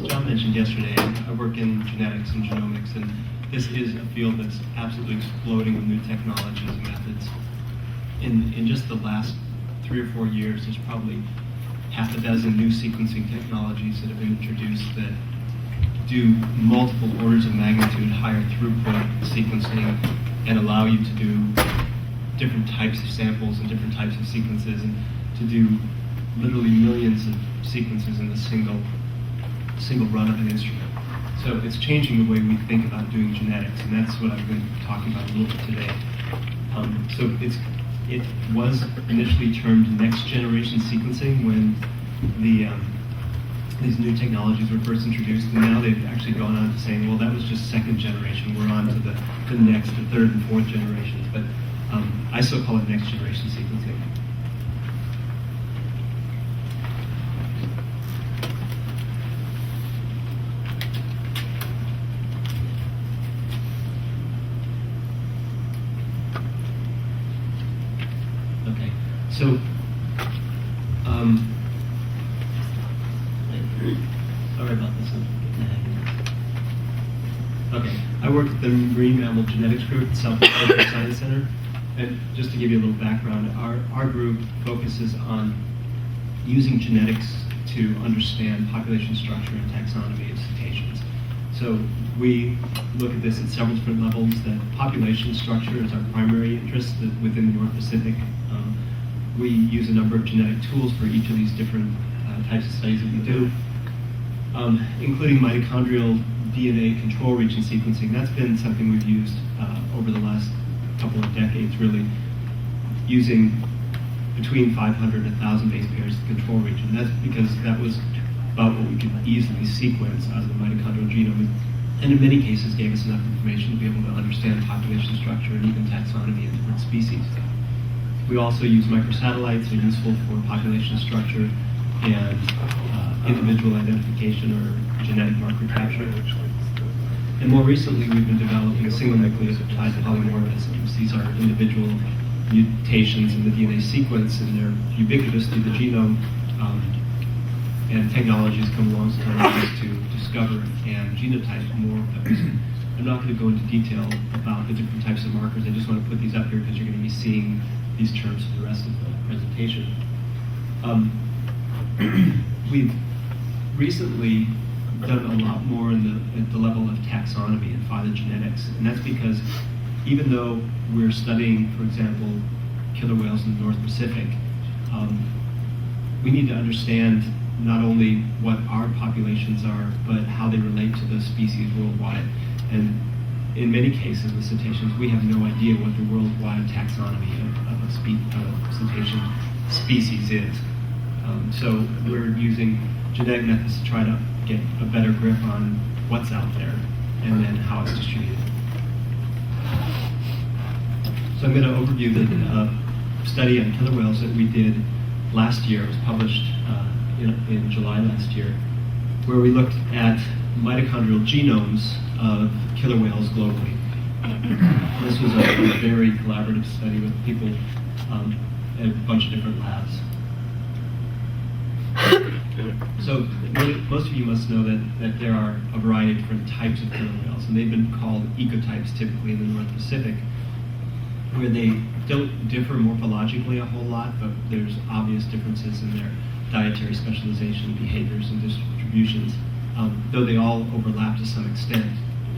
John mentioned yesterday, I work in genetics and genomics, and this is a field that's absolutely exploding with new technologies and methods. In just the last 3 or 4 years, there's probably half a dozen new sequencing technologies that have been introduced that do multiple orders of magnitude higher throughput sequencing and allow you to do different types of samples and different types of sequences, and to do literally millions of sequences in a single run of an instrument. So it's changing the way we think about doing genetics, and that's what I've been talking about a little bit today. It was initially termed next generation sequencing when these new technologies were first introduced, and now they've actually gone on to saying, well, that was just second generation. We're on to the next, the third and fourth generations. But I still call it next generation sequencing. Okay, so sorry about this one. Okay, I work at the Marine Mammal Genetics Group at the South Florida Science Center, and just to give you a little background, our group focuses on using genetics to understand population structure and taxonomy of cetaceans. So we look at this at several different levels. That population structure is our primary interest within the North Pacific. We use a number of genetic tools for each of these different types of studies that we do, including mitochondrial DNA control region sequencing. That's been something we've used over the last couple of decades, really, using between 500 and 1,000 base pairs of control region. That's because that was about what we could easily sequence out of the mitochondrial genome, and in many cases gave us enough information to be able to understand population structure and even taxonomy of different species. We also use microsatellites. They're useful for population structure and individual identification or genetic marker capture. And more recently, we've been developing single nucleotide polymorphisms. These are individual mutations in the DNA sequence, and they're ubiquitous through the genome. And technologies come along to allow us to discover and genotype more of those. I'm not going to go into detail about the different types of markers. I just want to put these up here because you're going to be seeing these terms for the rest of the presentation. We've recently done a lot more at the level of taxonomy and phylogenetics, and that's because even though we're studying, for example, killer whales in the North Pacific, we need to understand not only what our populations are, but how they relate to the species worldwide. And in many cases with cetaceans, we have no idea what the worldwide taxonomy of a cetacean species is. So we're using genetic methods to try to get a better grip on what's out there and then how it's distributed. So I'm going to overview the study on killer whales that we did last year. It was published in July last year, where we looked at mitochondrial genomes of killer whales globally. This was a very collaborative study with people at a bunch of different labs. So most of you must know that there are a variety of different types of killer whales, and they've been called ecotypes typically in the North Pacific, where they don't differ morphologically a whole lot, but there's obvious differences in their dietary specialization, behaviors, and distributions, though they all overlap to some extent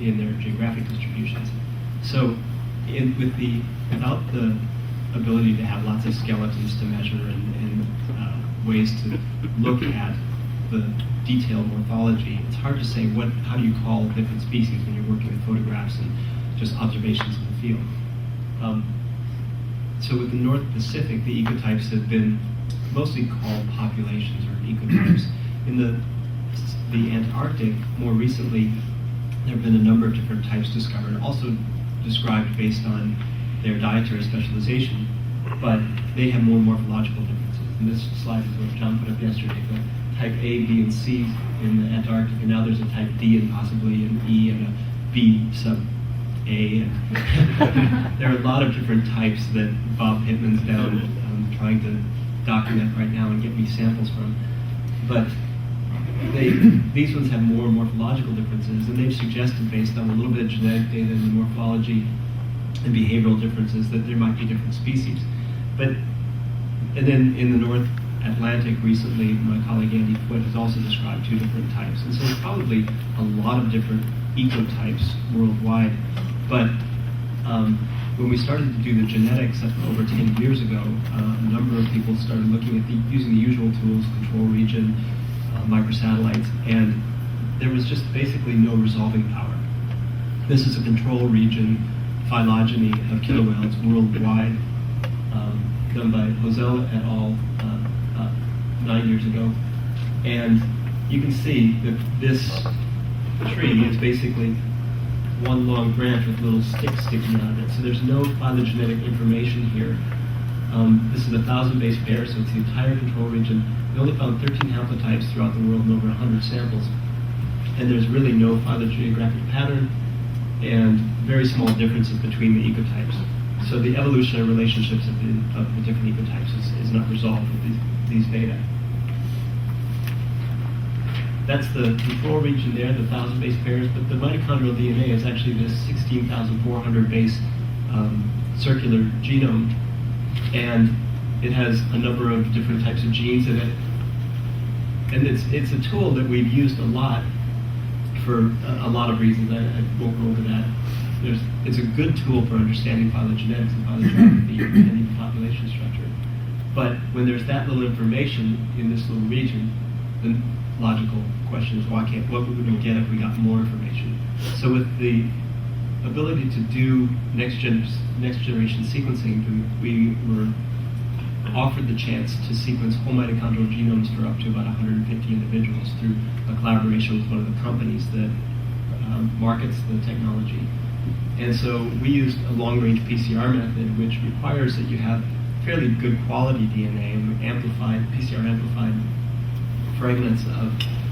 in their geographic distributions. So without the ability to have lots of skeletons to measure and ways to look at the detailed morphology, it's hard to say how do you call different species when you're working with photographs and just observations in the field. So with the North Pacific, the ecotypes have been mostly called populations or ecotypes. In the Antarctic, more recently, there have been a number of different types discovered, also described based on their dietary specialization, but they have more morphological differences. And this slide is what John put up yesterday, the type A, B, and C in the Antarctic, and now there's a type D and possibly an E and a B sub A. And there are a lot of different types that Bob Pittman's down trying to document right now and get me samples from. But these ones have more morphological differences, and they've suggested, based on a little bit of genetic data and the morphology and behavioral differences, that there might be different species. And then in the North Atlantic recently, my colleague Andy Foote has also described 2 different types. And so there's probably a lot of different ecotypes worldwide. But when we started to do the genetics over 10 years ago, a number of people started looking at using the usual tools, control region, microsatellites, and there was just basically no resolving power. This is a control region phylogeny of killer whales worldwide, done by Hosel et al. 9 years ago. And you can see that this tree is basically one long branch with little sticks sticking out of it. So there's no phylogenetic information here. This is a 1,000 base pair, so it's the entire control region. We only found 13 haplotypes throughout the world in over 100 samples. And there's really no phylogeographic pattern and very small differences between the ecotypes. So the evolutionary relationships of the different ecotypes is not resolved with these data. That's the control region there, the 1,000 base pairs, but the mitochondrial DNA is actually this 16,400 base circular genome, and it has a number of different types of genes in it. And it's a tool that we've used a lot for a lot of reasons. I won't go over that. It's a good tool for understanding phylogenetics and phylogeography and even population structure. But when there's that little information in this little region, the logical question is, what would we get if we got more information? So with the ability to do next generation sequencing, we were offered the chance to sequence whole mitochondrial genomes for up to about 150 individuals through a collaboration with one of the companies that markets the technology. And so we used a long-range PCR method, which requires that you have fairly good quality DNA and PCR amplified fragments of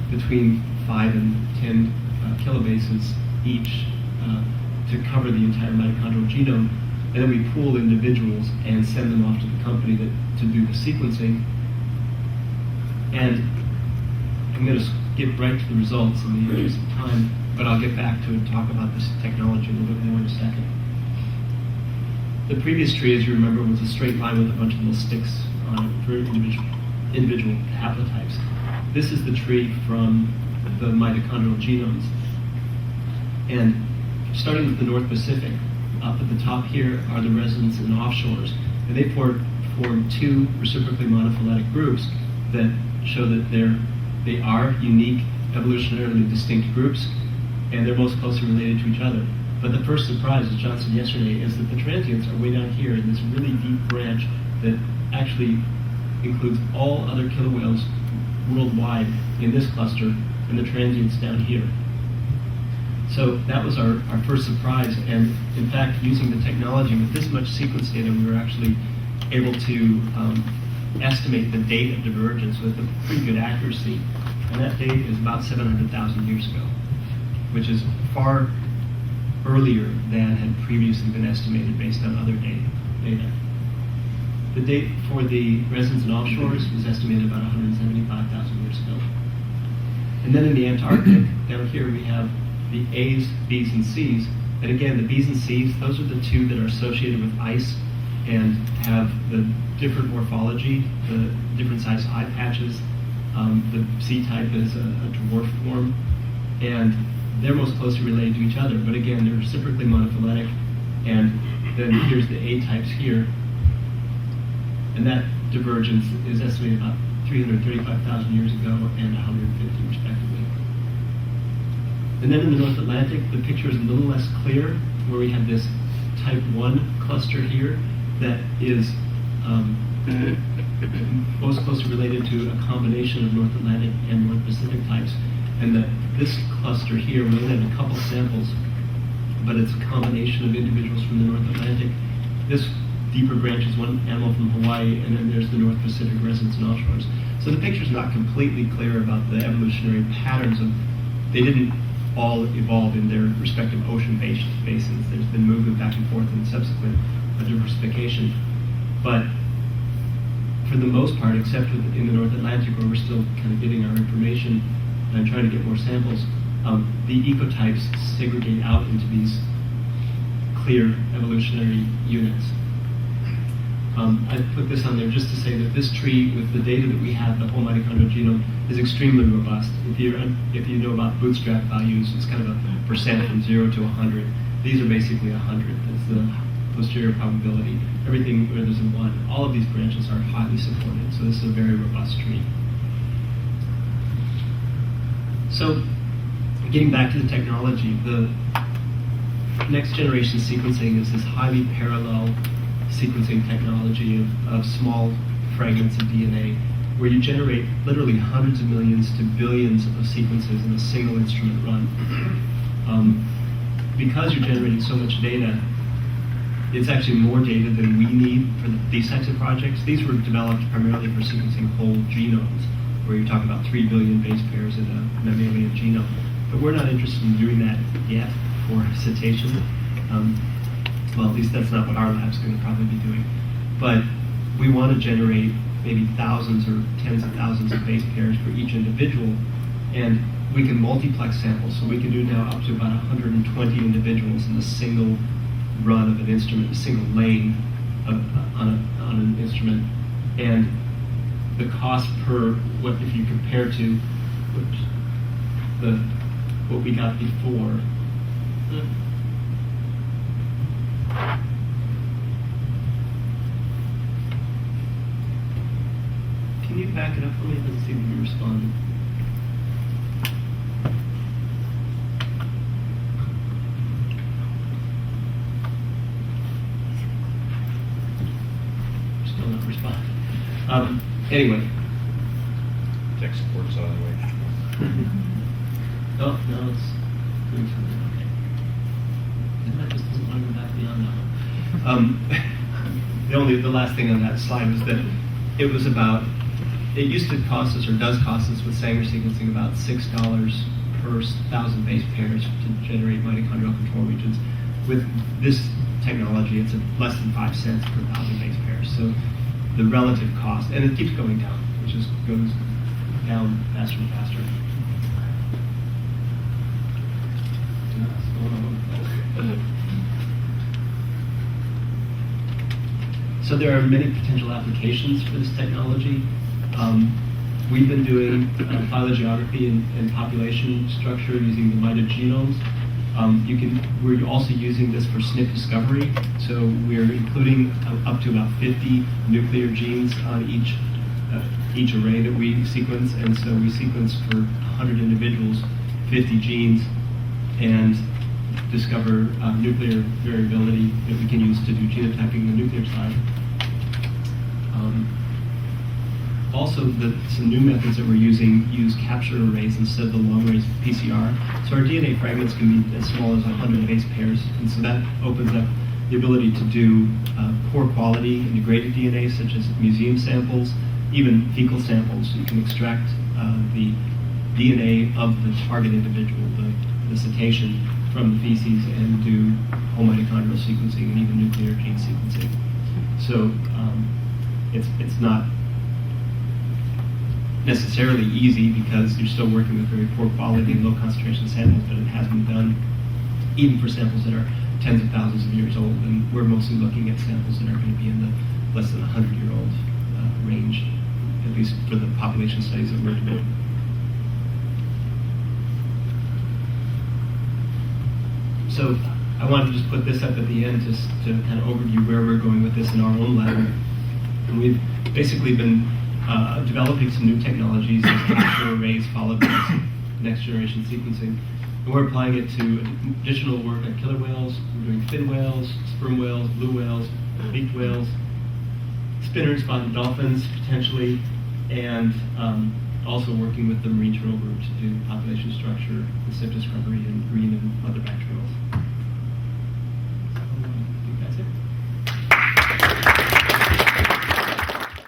between 5 and 10 kilobases each to cover the entire mitochondrial genome. And then we pool individuals and send them off to the company to do the sequencing. And I'm going to skip right to the results in the interest of time, but I'll get back to it and talk about this technology a little bit more in a second. The previous tree, as you remember, was a straight line with a bunch of little sticks on it for individual haplotypes. This is the tree from the mitochondrial genomes. And starting with the North Pacific, up at the top here are the residents and offshores. And they form 2 reciprocally monophyletic groups that show that they are unique, evolutionarily distinct groups, and they're most closely related to each other. But the first surprise, as John said yesterday, is that the transients are way down here in this really deep branch that actually includes all other killer whales worldwide in this cluster, and the transients down here. So that was our first surprise, and in fact, using the technology with this much sequence data, we were actually able to estimate the date of divergence with a pretty good accuracy, and that date is about 700,000 years ago, which is far earlier than had previously been estimated based on other data. The date for the residents and offshores was estimated about 175,000 years ago. And then in the Antarctic, down here we have the A's, B's, and C's. And again, the B's and C's, those are the 2 that are associated with ice and have the different morphology, the different size eye patches. The C type is a dwarf form, and they're most closely related to each other. But again, they're reciprocally monophyletic. And then here's the A types here. And that divergence is estimated about 335,000 years ago and 150 respectively. And then in the North Atlantic, the picture is a little less clear, where we have this type 1 cluster here that is most closely related to a combination of North Atlantic and North Pacific types. And that this cluster here, we only have a couple samples, but it's a combination of individuals from the North Atlantic. This deeper branch is one animal from Hawaii, and then there's the North Pacific residents and offshores. So the picture's not completely clear about the evolutionary patterns of, they didn't all evolve in their respective ocean basins. There's been movement back and forth in subsequent diversification. But for the most part, except in the North Atlantic where we're still kind of getting our information and trying to get more samples, the ecotypes segregate out into these clear evolutionary units. I put this on there just to say that this tree, with the data that we have, the whole mitochondrial genome, is extremely robust. If you know about bootstrap values, it's kind of a percent from 0 to 100. These are basically 100. That's the posterior probability. Everything where there's a 1, all of these branches are highly supported. So this is a very robust tree. So getting back to the technology, the next generation sequencing is this highly parallel sequencing technology of small fragments of DNA, where you generate literally hundreds of millions to billions of sequences in a single instrument run. Because you're generating so much data, it's actually more data than we need for these types of projects. These were developed primarily for sequencing whole genomes, where you're talking about 3 billion base pairs in a mammalian genome. But we're not interested in doing that yet for cetacean. Well, at least that's not what our lab's going to probably be doing. But we want to generate maybe thousands or tens of thousands of base pairs for each individual, and we can multiplex samples. So we can do now up to about 120 individuals in a single run of an instrument, a single lane on an instrument. And the cost per, if you compare to what we got before, can you back it up for me? It doesn't seem to be responding. Still not responding. Anyway. Tech support's on the way. Oh, no, it's doing something. Okay. That just doesn't want to go back beyond that one. The last thing on that slide was that it used to cost us, or does cost us with Sanger sequencing, about $6 per 1,000 base pairs to generate mitochondrial control regions. With this technology, it's less than 5 cents per 1,000 base pairs. So the relative cost, and it keeps going down, it just goes down faster and faster. So there are many potential applications for this technology. We've been doing phylogeography and population structure using the mitogenomes. We're also using this for SNP discovery. So we're including up to about 50 nuclear genes on each array that we sequence. And so we sequence for 100 individuals, 50 genes, and discover nuclear variability that we can use to do genotyping on the nuclear side. Also, some new methods that we're using use capture arrays instead of the long-range PCR. So our DNA fragments can be as small as 100 base pairs, and so that opens up the ability to do poor quality and degraded DNA, such as museum samples, even fecal samples. You can extract the DNA of the target individual, the cetacean, from the feces, and do whole mitochondrial sequencing and even nuclear gene sequencing. So it's not necessarily easy because you're still working with very poor quality and low concentration samples, but it has been done even for samples that are tens of thousands of years old, and we're mostly looking at samples that are going to be in the less than 100-year-old range, at least for the population studies that we're doing. So I wanted to just put this up at the end just to kind of overview where we're going with this in our own lab. And we've basically been developing some new technologies, as capture arrays followed by next generation sequencing. And we're applying it to additional work on killer whales. We're doing fin whales, sperm whales, blue whales, beaked whales, spinner and spotted dolphins potentially, and also working with the marine turtle group to do population structure, the SNP discovery, and green and other bacterials.